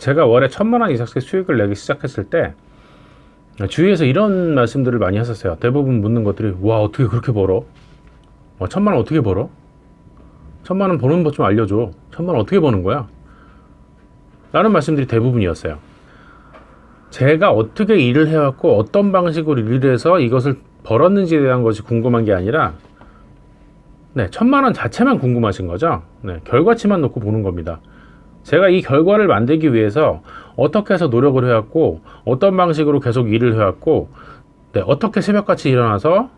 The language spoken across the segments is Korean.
제가 월에 1,000만 원 이상씩 수익을 내기 시작했을 때 주위에서 이런 말씀들을 많이 하셨어요. 대부분 묻는 것들이, 와, 어떻게 그렇게 벌어? 1,000만 원 어떻게 벌어? 1,000만 원 버는 법 좀 알려줘. 1,000만 원 어떻게 버는 거야? 라는 말씀들이 대부분이었어요. 제가 어떻게 일을 해왔고 어떤 방식으로 일을 해서 이것을 벌었는지에 대한 것이 궁금한 게 아니라 1,000만 원 자체만 궁금하신 거죠. 결과치만 놓고 보는 겁니다. 제가 이 결과를 만들기 위해서 어떻게 해서 노력을 해왔고 어떤 방식으로 계속 일을 해왔고 어떻게 새벽같이 일어나서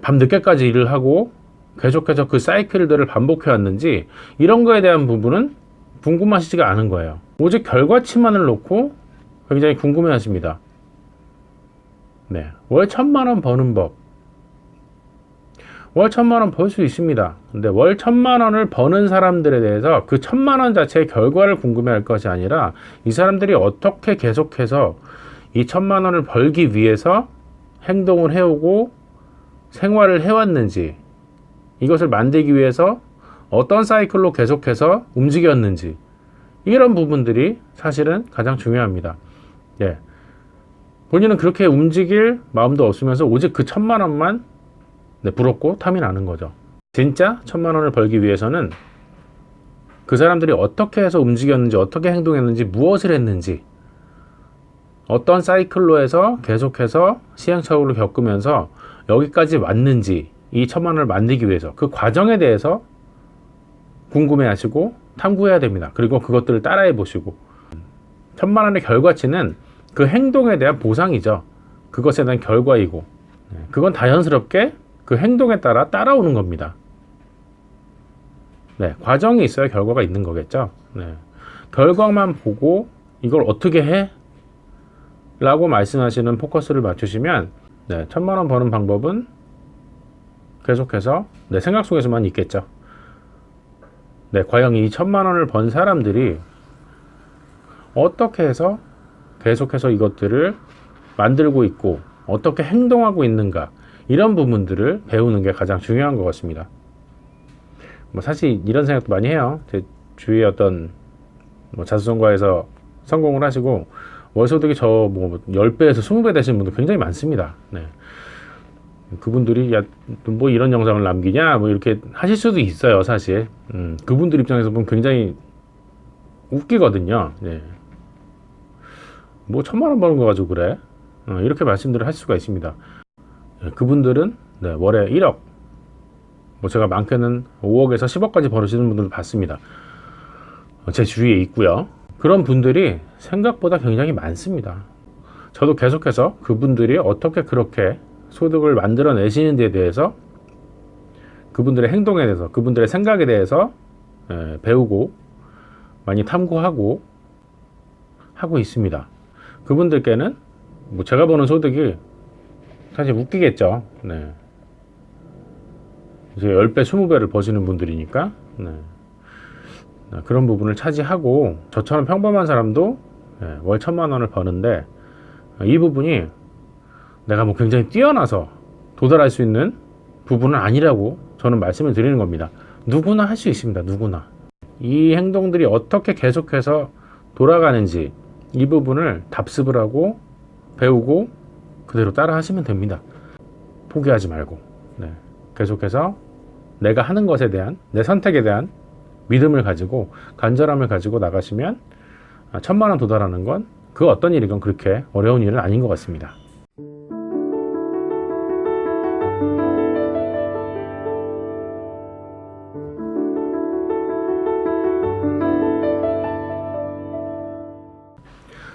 밤 늦게까지 일을 하고 계속해서 그 사이클들을 반복해 왔는지 이런 거에 대한 부분은 궁금하시지가 않은 거예요. 오직 결과치만을 놓고 굉장히 궁금해 하십니다. 월 1,000만 원 버는 법. 월 1,000만 원 벌 수 있습니다. 근데 월 1,000만 원을 버는 사람들에 대해서 그 1,000만 원 자체의 결과를 궁금해 할 것이 아니라 이 사람들이 어떻게 계속해서 이 1,000만 원을 벌기 위해서 행동을 해오고 생활을 해왔는지, 이것을 만들기 위해서 어떤 사이클로 계속해서 움직였는지, 이런 부분들이 사실은 가장 중요합니다. 본인은 그렇게 움직일 마음도 없으면서 오직 그 1,000만 원만 부럽고 탐이 나는 거죠. 진짜 1,000만 원을 벌기 위해서는 그 사람들이 어떻게 해서 움직였는지, 어떻게 행동했는지, 무엇을 했는지, 어떤 사이클로 해서 계속해서 시행착오를 겪으면서 여기까지 왔는지, 이 1,000만 원을 만들기 위해서 그 과정에 대해서 궁금해 하시고 탐구해야 됩니다. 그리고 그것들을 따라해 보시고 1,000만 원의 결과치는 그 행동에 대한 보상이죠. 그것에 대한 결과이고 그건 자연스럽게 그 행동에 따라 따라오는 겁니다. 과정이 있어야 결과가 있는 거겠죠. 결과만 보고 이걸 어떻게 해? 라고 말씀하시는 포커스를 맞추시면 1,000만 원 버는 방법은 계속해서 내 생각 속에서만 있겠죠. 과연 이 1,000만 원을 번 사람들이 어떻게 해서 계속해서 이것들을 만들고 있고 어떻게 행동하고 있는가, 이런 부분들을 배우는 게 가장 중요한 것 같습니다. 사실 이런 생각도 많이 해요. 제 주위에 어떤 자수성가에서 성공을 하시고 월소득이 10배에서 20배 되시는 분들 굉장히 많습니다. 그분들이 뭐 이런 영상을 남기냐 이렇게 하실 수도 있어요. 사실 그분들 입장에서 보면 굉장히 웃기거든요. 뭐 1,000만 원 버는 거 가지고 그래? 이렇게 말씀들을 하실 수가 있습니다. 그분들은 월에 1억, 제가 많게는 5억에서 10억까지 벌으시는 분들도 봤습니다. 제 주위에 있고요. 그런 분들이 생각보다 굉장히 많습니다. 저도 계속해서 그분들이 어떻게 그렇게 소득을 만들어내시는 데 대해서, 그분들의 행동에 대해서, 그분들의 생각에 대해서 배우고 많이 탐구하고 하고 있습니다. 그분들께는 제가 버는 소득이 사실 웃기겠죠. 이제 10배, 20배를 버시는 분들이니까 그런 부분을 차지하고, 저처럼 평범한 사람도 월 1,000만 원을 버는데 이 부분이 내가 굉장히 뛰어나서 도달할 수 있는 부분은 아니라고 저는 말씀을 드리는 겁니다. 누구나 할 수 있습니다. 누구나. 이 행동들이 어떻게 계속해서 돌아가는지 이 부분을 답습을 하고 배우고 그대로 따라 하시면 됩니다. 포기하지 말고 계속해서 내가 하는 것에 대한, 내 선택에 대한 믿음을 가지고 간절함을 가지고 나가시면 1,000만 원 도달하는 건 그 어떤 일이건 그렇게 어려운 일은 아닌 것 같습니다.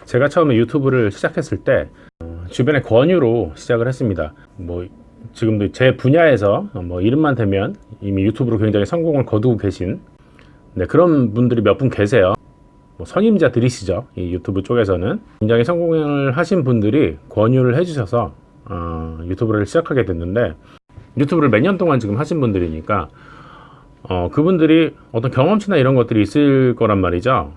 제가 처음에 유튜브를 시작했을 때 주변의 권유로 시작을 했습니다. 지금도 제 분야에서 이름만 대면 이미 유튜브로 굉장히 성공을 거두고 계신 그런 분들이 몇 분 계세요. 선임자들이시죠. 이 유튜브 쪽에서는 굉장히 성공을 하신 분들이 권유를 해주셔서 유튜브를 시작하게 됐는데, 유튜브를 몇 년 동안 지금 하신 분들이니까 그분들이 어떤 경험치나 이런 것들이 있을 거란 말이죠.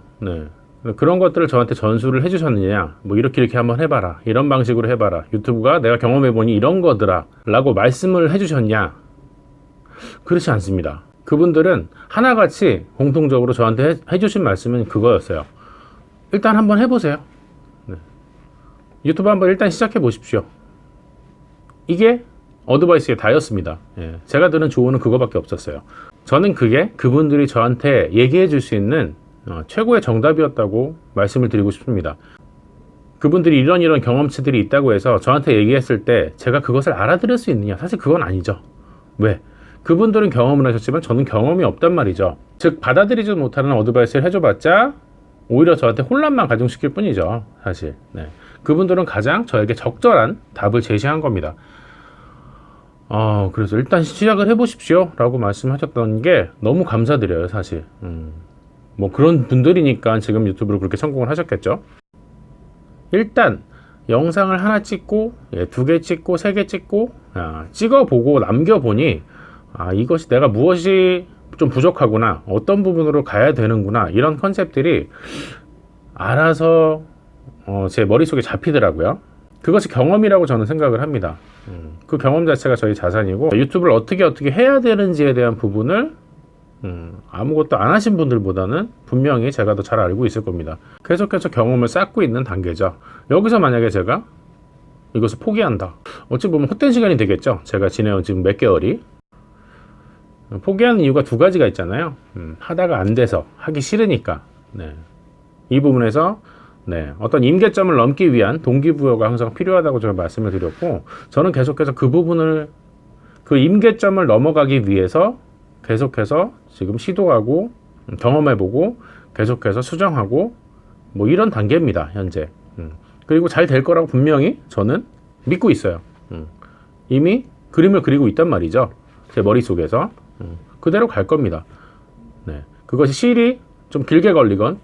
그런 것들을 저한테 전수를 해주셨느냐, 이렇게 한번 해봐라, 이런 방식으로 해봐라, 유튜브가 내가 경험해보니 이런 거더라 라고 말씀을 해주셨냐? 그렇지 않습니다. 그분들은 하나같이 공통적으로 저한테 해주신 말씀은 그거였어요. 일단 한번 해보세요. 네. 유튜브 한번 일단 시작해 보십시오. 이게 어드바이스의 다였습니다. 예. 제가 들은 조언은 그거밖에 없었어요. 저는 그게 그분들이 저한테 얘기해 줄 수 있는 최고의 정답이었다고 말씀을 드리고 싶습니다. 그분들이 이런 경험치들이 있다고 해서 저한테 얘기했을 때 제가 그것을 알아들을 수 있느냐? 사실 그건 아니죠. 왜? 그분들은 경험을 하셨지만 저는 경험이 없단 말이죠. 즉 받아들이지 못하는 어드바이스를 해줘봤자 오히려 저한테 혼란만 가중시킬 뿐이죠. 사실. 네. 그분들은 가장 저에게 적절한 답을 제시한 겁니다. 그래서 일단 시작을 해보십시오 라고 말씀하셨던 게 너무 감사드려요. 사실. 뭐 그런 분들이니까 지금 유튜브를 그렇게 성공을 하셨겠죠. 일단 영상을 하나 찍고 2개 찍고 3개 찍고 찍어보고 남겨보니 이것이 내가 무엇이 좀 부족하구나, 어떤 부분으로 가야 되는구나, 이런 컨셉들이 알아서 제 머릿속에 잡히더라고요. 그것이 경험이라고 저는 생각을 합니다. 그 경험 자체가 저희 자산이고, 유튜브를 어떻게 해야 되는지에 대한 부분을 아무것도 안 하신 분들보다는 분명히 제가 더 잘 알고 있을 겁니다. 계속해서 경험을 쌓고 있는 단계죠. 여기서 만약에 제가 이것을 포기한다, 어찌 보면 헛된 시간이 되겠죠. 제가 지내온 지금 몇 개월이. 포기하는 이유가 두 가지가 있잖아요. 하다가 안 돼서, 하기 싫으니까. 네. 이 부분에서 어떤 임계점을 넘기 위한 동기부여가 항상 필요하다고 제가 말씀을 드렸고, 저는 계속해서 그 부분을, 그 임계점을 넘어가기 위해서 계속해서 지금 시도하고 경험해보고 계속해서 수정하고 뭐 이런 단계입니다, 현재. 그리고 잘 될 거라고 분명히 저는 믿고 있어요. 이미 그림을 그리고 있단 말이죠, 제 머릿속에서. 그대로 갈 겁니다. 네. 그것이 실이 좀 길게 걸리건,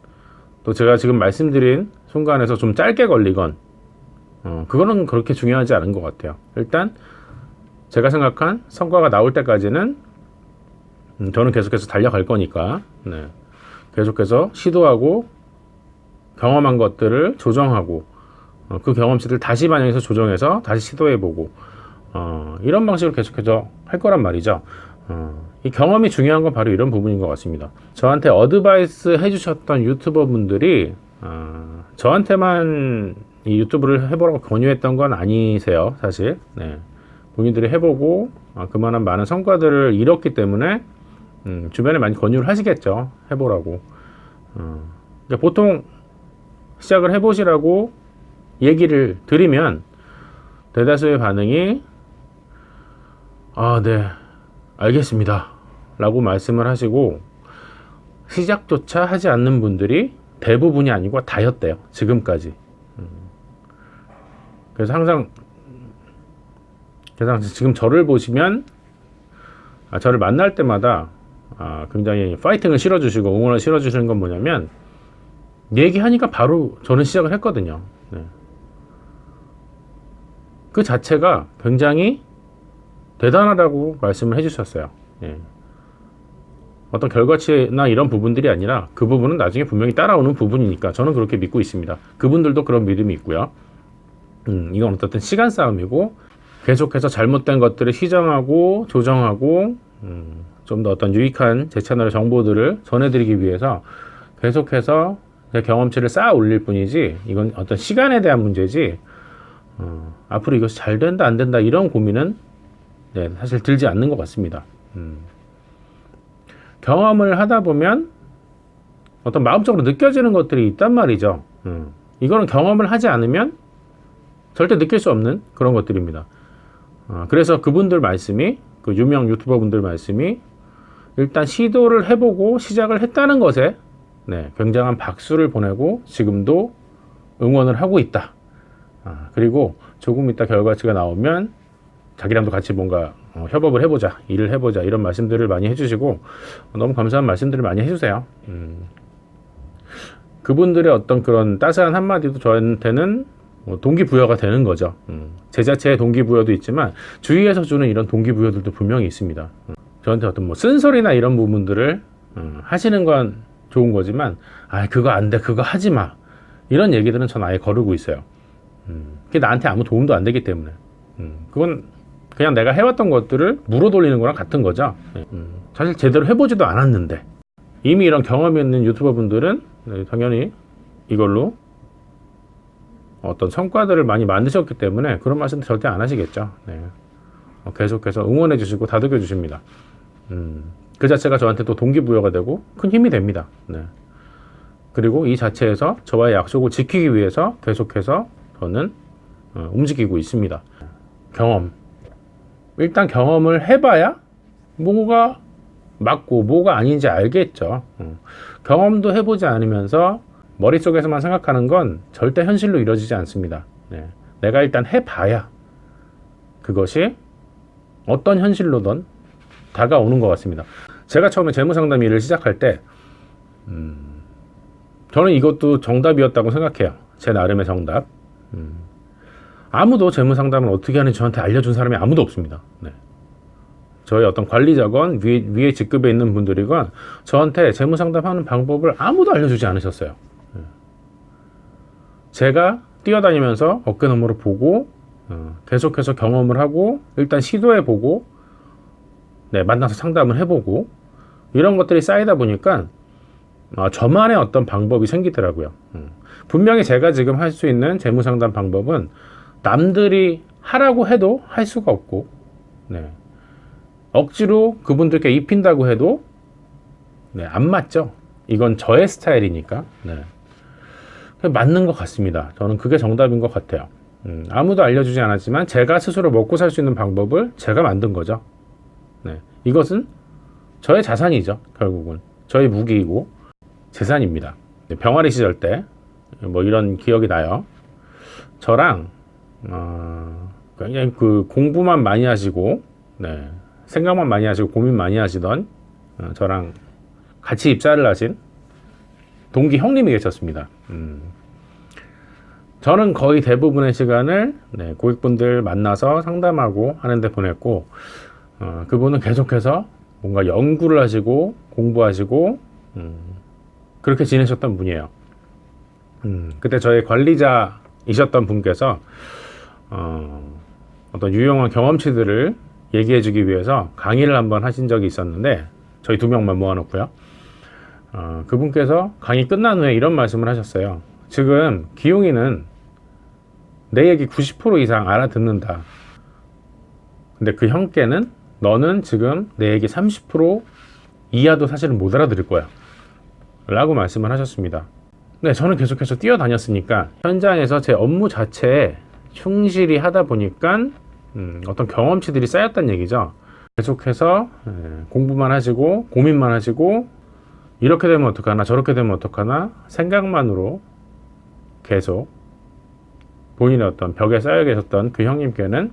또 제가 지금 말씀드린 순간에서 좀 짧게 걸리건, 그거는 그렇게 중요하지 않은 것 같아요. 일단 제가 생각한 성과가 나올 때까지는 저는 계속해서 달려갈 거니까, 계속해서 시도하고 경험한 것들을 조정하고, 그 경험치를 다시 반영해서 조정해서 다시 시도해보고, 이런 방식으로 계속해서 할 거란 말이죠. 이 경험이 중요한 건 바로 이런 부분인 것 같습니다. 저한테 어드바이스 해주셨던 유튜버 분들이 저한테만 이 유튜브를 해보라고 권유했던 건 아니세요, 사실. 본인들이 해보고 그만한 많은 성과들을 이뤘기 때문에 주변에 많이 권유를 하시겠죠, 해보라고. 보통 시작을 해보시라고 얘기를 드리면 대다수의 반응이 네, 알겠습니다 라고 말씀을 하시고, 시작조차 하지 않는 분들이 대부분이 아니고 다였대요, 지금까지. 그래서 항상 지금 저를 보시면, 저를 만날 때마다 굉장히 파이팅을 실어주시고 응원을 실어주시는 건 뭐냐면, 얘기하니까 바로 저는 시작을 했거든요. 그 자체가 굉장히 대단하다고 말씀을 해주셨어요. 어떤 결과치나 이런 부분들이 아니라 그 부분은 나중에 분명히 따라오는 부분이니까 저는 그렇게 믿고 있습니다. 그분들도 그런 믿음이 있고요. 이건 어떻든 시간 싸움이고, 계속해서 잘못된 것들을 시정하고 조정하고 좀 더 어떤 유익한 제 채널의 정보들을 전해드리기 위해서 계속해서 제 경험치를 쌓아 올릴 뿐이지, 이건 어떤 시간에 대한 문제지 앞으로 이것이 잘 된다 안 된다 이런 고민은 사실 들지 않는 것 같습니다. 경험을 하다 보면 어떤 마음적으로 느껴지는 것들이 있단 말이죠. 이거는 경험을 하지 않으면 절대 느낄 수 없는 그런 것들입니다. 그래서 그분들 말씀이, 그 유명 유튜버 분들 말씀이 일단 시도를 해보고 시작을 했다는 것에 굉장한 박수를 보내고 지금도 응원을 하고 있다. 그리고 조금 이따 결과치가 나오면 자기랑도 같이 뭔가 협업을 해보자, 일을 해보자, 이런 말씀들을 많이 해주시고 너무 감사한 말씀들을 많이 해주세요. 그분들의 어떤 그런 따스한 한마디도 저한테는 동기부여가 되는 거죠. 제 자체의 동기부여도 있지만 주위에서 주는 이런 동기부여들도 분명히 있습니다. 저한테 어떤 뭐 쓴소리나 이런 부분들을 하시는 건 좋은 거지만, 그거 안 돼, 그거 하지 마, 이런 얘기들은 전 아예 거르고 있어요. 그게 나한테 아무 도움도 안 되기 때문에. 그건 그냥 내가 해왔던 것들을 물어 돌리는 거랑 같은 거죠. 사실 제대로 해보지도 않았는데, 이미 이런 경험이 있는 유튜버 분들은 당연히 이걸로 어떤 성과들을 많이 만드셨기 때문에 그런 말씀 절대 안 하시겠죠. 네. 계속해서 응원해 주시고 다독여 주십니다. 그 자체가 저한테 또 동기부여가 되고 큰 힘이 됩니다. 네. 그리고 이 자체에서 저와의 약속을 지키기 위해서 계속해서 저는 움직이고 있습니다. 경험. 일단 경험을 해봐야 뭐가 맞고 뭐가 아닌지 알겠죠. 경험도 해보지 않으면서 머릿속에서만 생각하는 건 절대 현실로 이루어지지 않습니다. 네. 내가 일단 해봐야 그것이 어떤 현실로든 다가오는 것 같습니다. 제가 처음에 재무상담 일을 시작할 때 저는 이것도 정답이었다고 생각해요. 제 나름의 정답. 아무도 재무상담을 어떻게 하는지 저한테 알려준 사람이 아무도 없습니다. 네. 저희 어떤 관리자건 위에 직급에 있는 분들이건 저한테 재무상담하는 방법을 아무도 알려주지 않으셨어요. 네. 제가 뛰어다니면서 어깨너머로 보고 계속해서 경험을 하고 일단 시도해보고 네, 만나서 상담을 해보고 이런 것들이 쌓이다 보니까 저만의 어떤 방법이 생기더라고요. 분명히 제가 지금 할 수 있는 재무상담 방법은 남들이 하라고 해도 할 수가 없고 네. 억지로 그분들께 입힌다고 해도 네, 안 맞죠. 이건 저의 스타일이니까 네. 맞는 것 같습니다. 저는 그게 정답인 것 같아요. 아무도 알려주지 않았지만 제가 스스로 먹고 살 수 있는 방법을 제가 만든 거죠. 네. 이것은 저의 자산이죠. 결국은 저의 무기이고 재산입니다. 네, 병아리 시절 때 뭐 이런 기억이 나요. 저랑 굉장히 그 공부만 많이 하시고 네, 생각만 많이 하시고 고민 많이 하시던 저랑 같이 입사를 하신 동기 형님이 계셨습니다. 저는 거의 대부분의 시간을 네, 고객분들 만나서 상담하고 하는 데 보냈고 그분은 계속해서 뭔가 연구를 하시고 공부하시고 그렇게 지내셨던 분이에요. 그때 저희 관리자이셨던 분께서 어떤 유용한 경험치들을 얘기해 주기 위해서 강의를 한번 하신 적이 있었는데 저희 2명만 모아놓고요. 그분께서 강의 끝난 후에 이런 말씀을 하셨어요. 지금 기용이는 내 얘기 90% 이상 알아듣는다. 근데 그 형께는 너는 지금 내 얘기 30% 이하도 사실은 못 알아들을 거야 라고 말씀을 하셨습니다. 네, 저는 계속해서 뛰어다녔으니까 현장에서 제 업무 자체에 충실히 하다 보니까 어떤 경험치들이 쌓였다는 얘기죠. 계속해서 공부만 하시고 고민만 하시고 이렇게 되면 어떡하나 저렇게 되면 어떡하나 생각만으로 계속 본인의 어떤 벽에 쌓여 계셨던 그 형님께는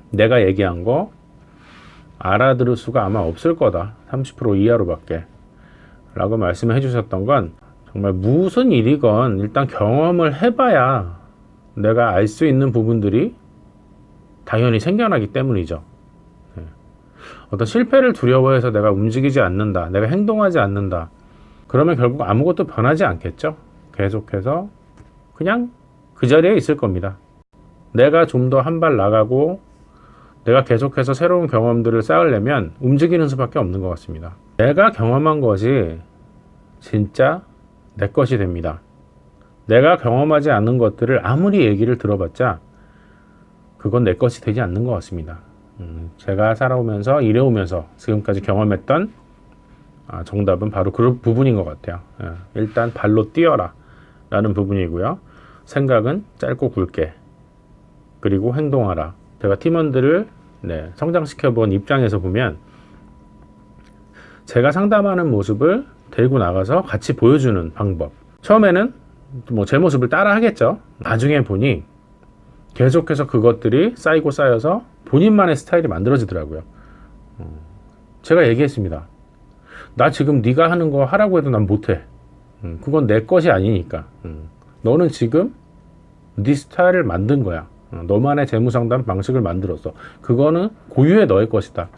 내가 얘기한 거 알아들을 수가 아마 없을 거다. 30% 이하로밖에 라고 말씀을 해주셨던 건 정말 무슨 일이건 일단 경험을 해봐야 내가 알 수 있는 부분들이 당연히 생겨나기 때문이죠. 네. 어떤 실패를 두려워해서 내가 움직이지 않는다, 내가 행동하지 않는다, 그러면 결국 아무것도 변하지 않겠죠. 계속해서 그냥 그 자리에 있을 겁니다. 내가 좀 더 한 발 나가고 내가 계속해서 새로운 경험들을 쌓으려면 움직이는 수밖에 없는 것 같습니다. 내가 경험한 것이 진짜 내 것이 됩니다. 내가 경험하지 않는 것들을 아무리 얘기를 들어봤자 그건 내 것이 되지 않는 것 같습니다. 제가 살아오면서 일해오면서 지금까지 경험했던 정답은 바로 그 부분인 것 같아요. 일단 발로 뛰어라 라는 부분이고요. 생각은 짧고 굵게, 그리고 행동하라. 제가 팀원들을 성장시켜 본 입장에서 보면 제가 상담하는 모습을 데리고 나가서 같이 보여주는 방법, 처음에는 뭐 제 모습을 따라 하겠죠. 나중에 보니 계속해서 그것들이 쌓이고 쌓여서 본인만의 스타일이 만들어지더라고요. 제가 얘기했습니다. 나 지금 네가 하는 거 하라고 해도 난 못해. 그건 내 것이 아니니까. 너는 지금 네 스타일을 만든 거야. 너만의 재무상담 방식을 만들었어. 그거는 고유의 너의 것이다.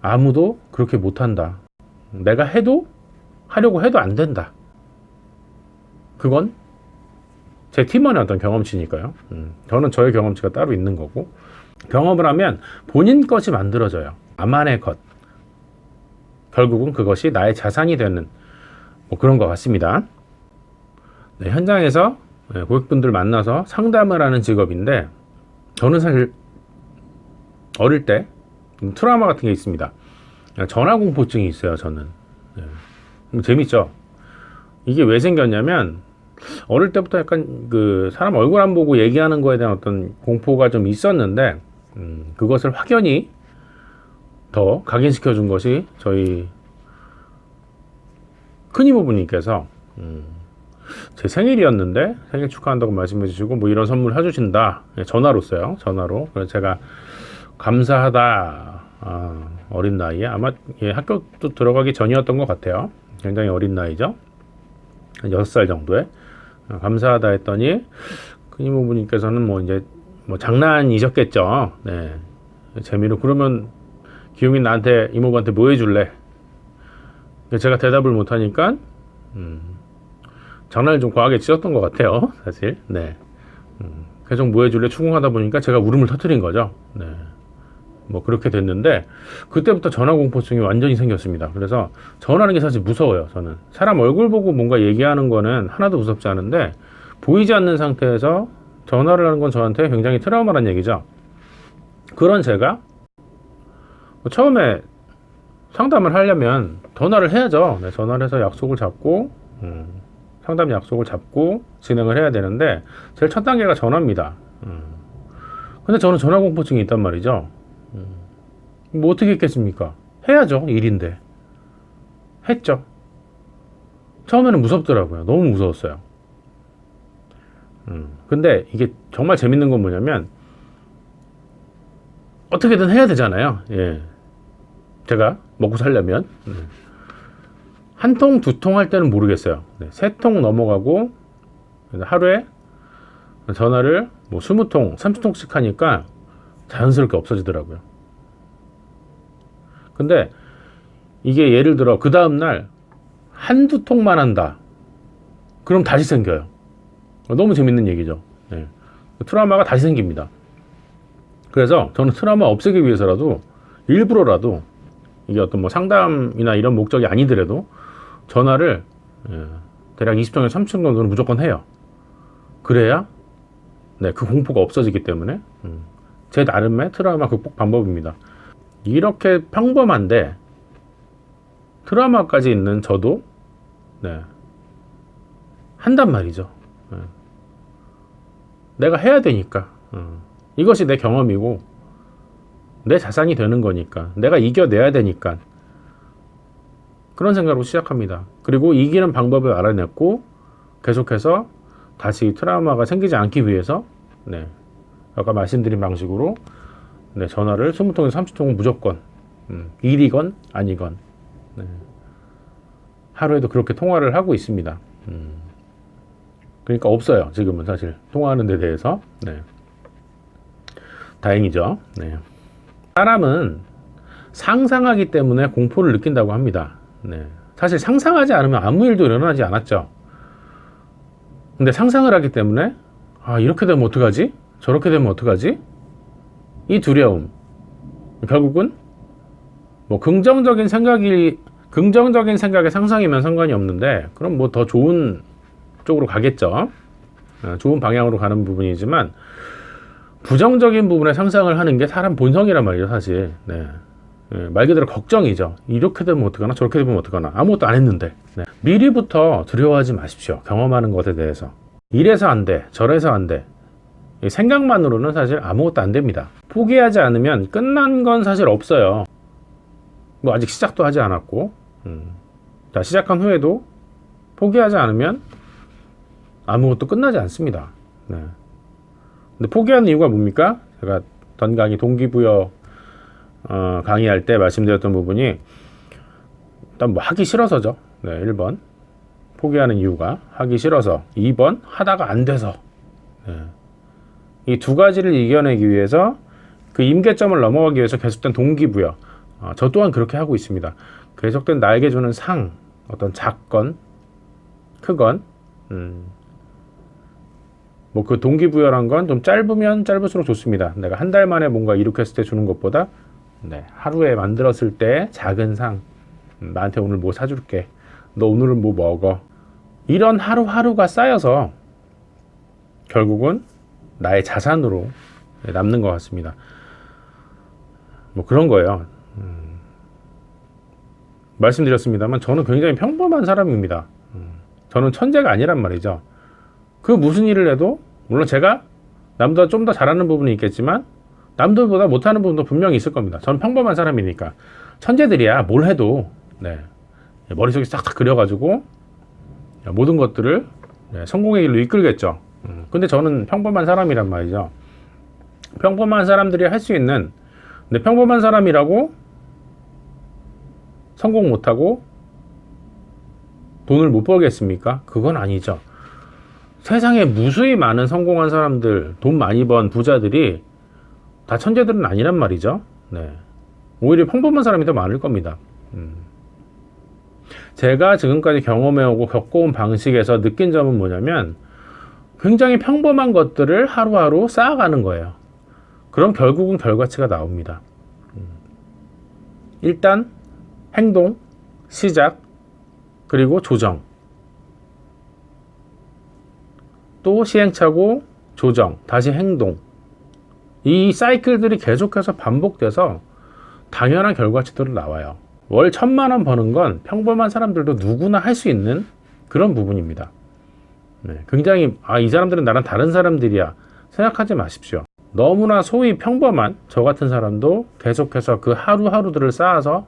아무도 그렇게 못한다. 내가 하려고 해도 안 된다. 그건 제 팀원의 어떤 경험치니까요. 저는 저의 경험치가 따로 있는 거고, 경험을 하면 본인 것이 만들어져요. 나만의 것. 결국은 그것이 나의 자산이 되는 뭐 그런 것 같습니다. 네, 현장에서 고객분들 만나서 상담을 하는 직업인데, 저는 사실 어릴 때 트라우마 같은 게 있습니다. 전화공포증이 있어요, 저는. 재밌죠? 이게 왜 생겼냐면, 어릴 때부터 약간 그 사람 얼굴 안 보고 얘기하는 거에 대한 어떤 공포가 좀 있었는데, 그것을 확연히 더 각인시켜 준 것이 저희 큰 이모부님께서 제 생일이었는데 생일 축하한다고 말씀해 주시고 뭐 이런 선물 해주신다. 전화로써요. 전화로. 그래서 제가 감사하다. 어린 나이에 아마 학교도 들어가기 전이었던 것 같아요. 굉장히 어린 나이죠. 한 6살 정도에 감사하다 했더니 큰 이모부님께서는 뭐 이제 뭐 장난이셨겠죠. 네. 재미로 그러면 기용이 나한테 이모부한테 뭐 해줄래? 제가 대답을 못하니까 장난을 좀 과하게 치셨던 것 같아요, 사실. 네. 계속 뭐 해줄래 추궁하다 보니까 제가 울음을 터뜨린 거죠. 네. 뭐 그렇게 됐는데 그때부터 전화 공포증이 완전히 생겼습니다. 그래서 전화하는 게 사실 무서워요. 저는 사람 얼굴 보고 뭔가 얘기하는 거는 하나도 무섭지 않은데 보이지 않는 상태에서 전화를 하는 건 저한테 굉장히 트라우마란 얘기죠. 그런 제가 처음에 상담을 하려면 전화를 해야죠. 네, 전화를 해서 약속을 잡고 상담 약속을 잡고 진행을 해야 되는데 제일 첫 단계가 전화입니다. 근데 저는 전화 공포증이 있단 말이죠. 뭐 어떻게 했겠습니까? 해야죠. 일인데. 했죠. 처음에는 무섭더라고요. 너무 무서웠어요. 근데 이게 정말 재밌는 건 뭐냐면 어떻게든 해야 되잖아요. 예. 제가 먹고 살려면 한 통, 두 통 할 때는 모르겠어요. 네, 3통 넘어가고 하루에 전화를 뭐 20통, 30통씩 하니까 자연스럽게 없어지더라고요. 근데 이게 예를 들어 그 다음날 한두 통만 한다. 그럼 다시 생겨요. 너무 재밌는 얘기죠. 네. 트라우마가 다시 생깁니다. 그래서 저는 트라우마 없애기 위해서라도 일부러라도 이게 어떤 뭐 상담이나 이런 목적이 아니더라도 전화를 대략 20통에서 30통 정도는 무조건 해요. 그래야 네, 그 공포가 없어지기 때문에 제 나름의 트라우마 극복 방법입니다. 이렇게 평범한데 트라우마까지 있는 저도 네, 한단 말이죠. 내가 해야 되니까 이것이 내 경험이고 내 자산이 되는 거니까 내가 이겨내야 되니까 그런 생각으로 시작합니다. 그리고 이기는 방법을 알아냈고 계속해서 다시 트라우마가 생기지 않기 위해서 네, 아까 말씀드린 방식으로 네, 전화를 20통에서 30통은 무조건 일이건 아니건 네, 하루에도 그렇게 통화를 하고 있습니다. 그러니까 없어요. 지금은 사실 통화하는 데 대해서 네. 다행이죠. 네. 사람은 상상하기 때문에 공포를 느낀다고 합니다. 네. 사실 상상하지 않으면 아무 일도 일어나지 않았죠. 근데 상상을 하기 때문에 이렇게 되면 어떡하지? 저렇게 되면 어떡하지? 이 두려움 결국은 뭐 긍정적인 생각의 상상이면 상관이 없는데 그럼 뭐 더 좋은 쪽으로 가겠죠. 좋은 방향으로 가는 부분이지만 부정적인 부분에 상상을 하는 게 사람 본성이란 말이죠, 사실. 네. 말 그대로 걱정이죠. 이렇게 되면 어떡하나, 저렇게 되면 어떡하나. 아무것도 안 했는데. 네. 미리부터 두려워하지 마십시오. 경험하는 것에 대해서. 이래서 안 돼, 저래서 안 돼. 생각만으로는 사실 아무것도 안 됩니다. 포기하지 않으면 끝난 건 사실 없어요. 뭐 아직 시작도 하지 않았고. 자, 시작한 후에도 포기하지 않으면 아무것도 끝나지 않습니다. 네. 근데 포기하는 이유가 뭡니까? 제가 전 강의 동기부여 강의할 때 말씀드렸던 부분이 일단 뭐 하기 싫어서죠. 네, 1번 포기하는 이유가 하기 싫어서, 2번 하다가 안 돼서. 네. 이 두 가지를 이겨내기 위해서 그 임계점을 넘어가기 위해서 계속된 동기부여. 저 또한 그렇게 하고 있습니다. 계속된 나에게 주는 상, 어떤 작건, 크건, 뭐 그 동기부여란 건 좀 짧으면 짧을수록 좋습니다. 내가 한 달 만에 뭔가 이룩했을 때 주는 것보다 네, 하루에 만들었을 때 작은 상, 나한테 오늘 뭐 사줄게, 너 오늘은 뭐 먹어, 이런 하루하루가 쌓여서 결국은 나의 자산으로 남는 것 같습니다. 뭐 그런 거예요. 말씀드렸습니다만 저는 굉장히 평범한 사람입니다. 저는 천재가 아니란 말이죠. 그 무슨 일을 해도 물론 제가 남보다 좀 더 잘하는 부분이 있겠지만 남들보다 못하는 부분도 분명히 있을 겁니다. 저는 평범한 사람이니까. 천재들이야 뭘 해도 머릿속에 싹 그려가지고 모든 것들을 성공의 길로 이끌겠죠. 근데 저는 평범한 사람이란 말이죠. 평범한 사람들이 할 수 있는, 근데 평범한 사람이라고 성공 못하고 돈을 못 벌겠습니까? 그건 아니죠. 세상에 무수히 많은 성공한 사람들, 돈 많이 번 부자들이 다 천재들은 아니란 말이죠. 오히려 평범한 사람이 더 많을 겁니다. 제가 지금까지 경험해오고 겪어온 방식에서 느낀 점은 뭐냐면 굉장히 평범한 것들을 하루하루 쌓아가는 거예요. 그럼 결국은 결과치가 나옵니다. 일단 행동, 시작, 그리고 조정, 또 시행착오, 조정, 다시 행동. 이 사이클들이 계속해서 반복돼서 당연한 결과치들은 나와요. 월 1,000만 원 버는 건 평범한 사람들도 누구나 할 수 있는 그런 부분입니다. 굉장히 이 사람들은 나랑 다른 사람들이야 생각하지 마십시오. 너무나 소위 평범한 저 같은 사람도 계속해서 그 하루하루들을 쌓아서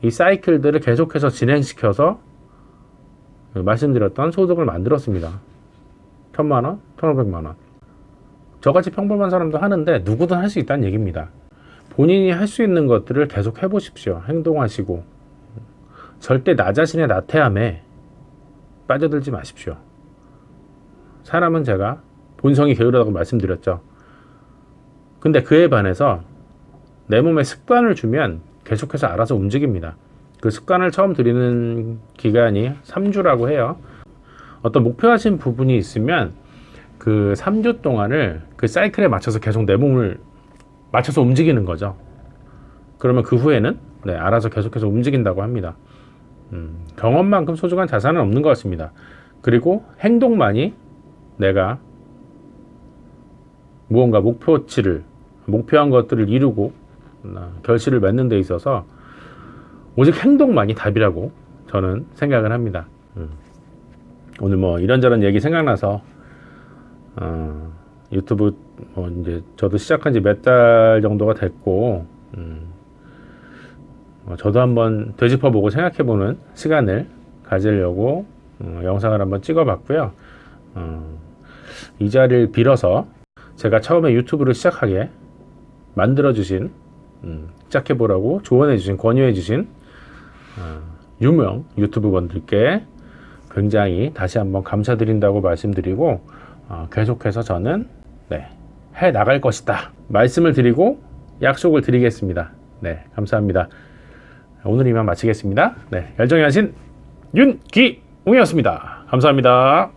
이 사이클들을 계속해서 진행시켜서 말씀드렸던 소득을 만들었습니다. 1,000만 원, 1,500만 원. 저같이 평범한 사람도 하는데 누구든 할 수 있다는 얘기입니다. 본인이 할 수 있는 것들을 계속 해보십시오. 행동하시고 절대 나 자신의 나태함에 빠져들지 마십시오. 사람은 제가 본성이 게으르다고 말씀드렸죠. 근데 그에 반해서 내 몸에 습관을 주면 계속해서 알아서 움직입니다. 그 습관을 처음 들이는 기간이 3주라고 해요. 어떤 목표하신 부분이 있으면 그 3주 동안을 그 사이클에 맞춰서 계속 내 몸을 맞춰서 움직이는 거죠. 그러면 그 후에는 알아서 계속해서 움직인다고 합니다. 경험만큼 소중한 자산은 없는 것 같습니다. 그리고 행동만이 내가 무언가 목표한 것들을 이루고 결실을 맺는 데 있어서 오직 행동만이 답이라고 저는 생각을 합니다. 오늘 뭐 이런저런 얘기 생각나서 유튜브 이제 저도 시작한 지 몇 달 정도가 됐고 저도 한번 되짚어보고 생각해보는 시간을 가지려고 영상을 한번 찍어봤고요. 이 자리를 빌어서 제가 처음에 유튜브를 시작하게 만들어주신 시작해보라고 조언해주신 권유해주신 유명 유튜브분들께 굉장히 다시 한번 감사드린다고 말씀드리고 계속해서 저는 해 나갈 것이다 말씀을 드리고 약속을 드리겠습니다. 감사합니다. 오늘 이만 마치겠습니다. 열정의 하신 윤기웅이었습니다. 감사합니다.